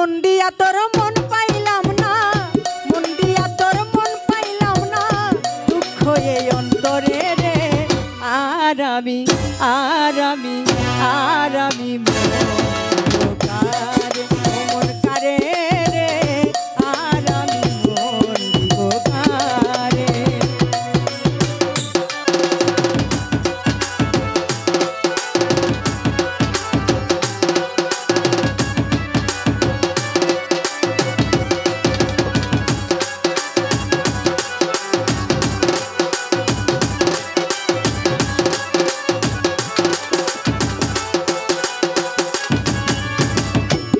মন দিয়া তোর মন পাইলাম না, মন দিয়া তোর মন পাইলাম না, দুঃখ এই অন্তরে রে। আর আমি মন কারে রে, আর আমি মন দিব কারে।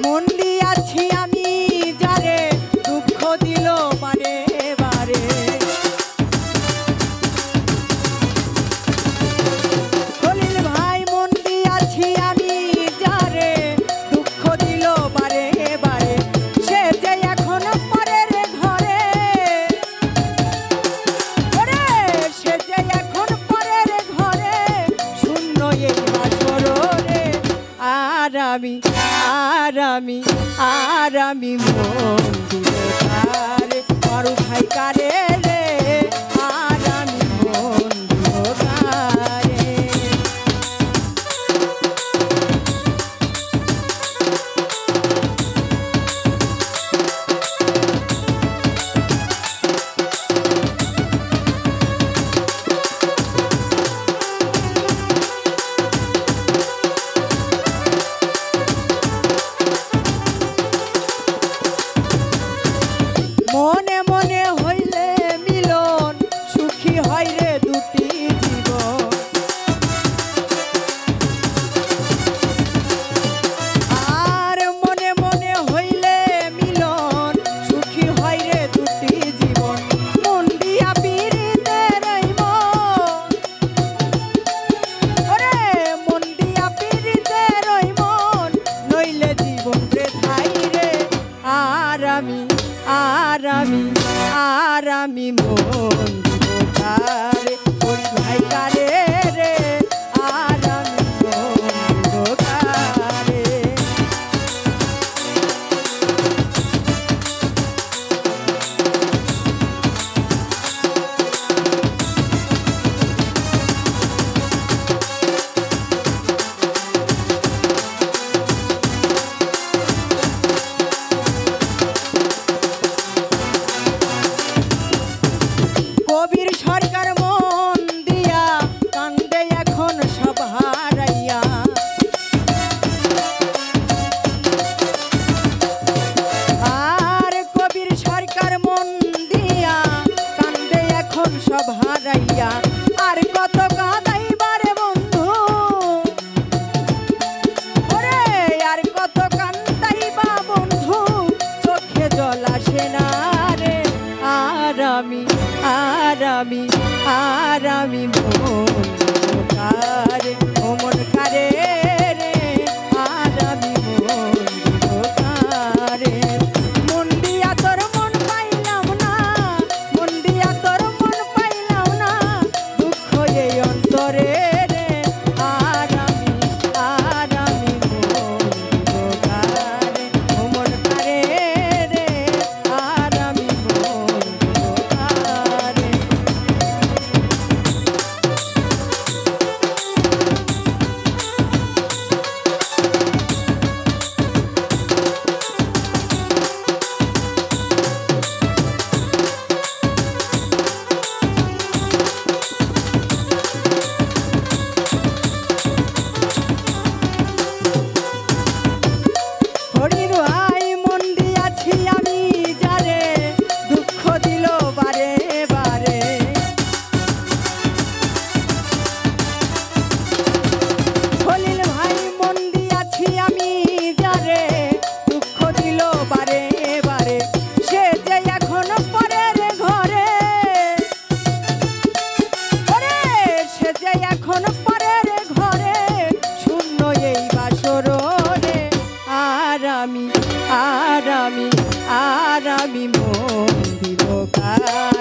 মন দিয়াছি আমি যারে, দুঃখ দিল বারে বারে। খলিল ভাই মন দিয়াছি আমি যারে, দুঃখ দিল বারে বারে। সে যে এখন পরের ঘরে, ওরে সে যে এখন পরের ঘরে, শূন্য এই বাসর রে। আর আমি মন দিব কারে, মারু ভাই কারে রে, আর আমি মন দিব কারে। মনে মনে হইলে মিলন, সুখী হয় রে দুটি জীবন। আর মনে মনে হইলে মিলন, সুখী হয় রে দুটি জীবন। মন দিয়া পিরিতে রইব, ওরে মন দিয়া পিরিতে রইব, নইলে জীবন বৃথাই রে। আর আমি মন দিব কারে, ওই ভাই কারে রে, আর আমি মন দিব কারে। কবির সরকার মন দিয়া কান্দে এখন সব হারাইয়া। আর কবির সরকার মন দিয়া কান্দে এখন সব হারাইয়া। আর কত কাঁদাইবারে বন্ধু, ওরে আর কত কান্দাইবা বন্ধু, চোখে জল আসে না রে। আর আমি মন কারে, ও মন কারে রে, আর আমি মন দিব কারে। মন দিয়া তোর মন পাইলাম না, মন দিয়া তোর মন পাইলাম না, দুঃখ এই অন্তরে রে। আর আমি মন দিব কারে, ও মন কারে রে, আর আমি মন দিব কারে। হরির ভাই মন দিয়াছি আমি যারে, দুঃখ দিল বারে বারে। খলিল ভাই মন দিয়াছি আমি যারে, দুঃখ দিল বারে বারে। সে যে এখন পরের ঘরে, ওরে সে যে এখন পরের ঘরে, শূন্য এই বাসর রে। আর আমি মন দিব কারে।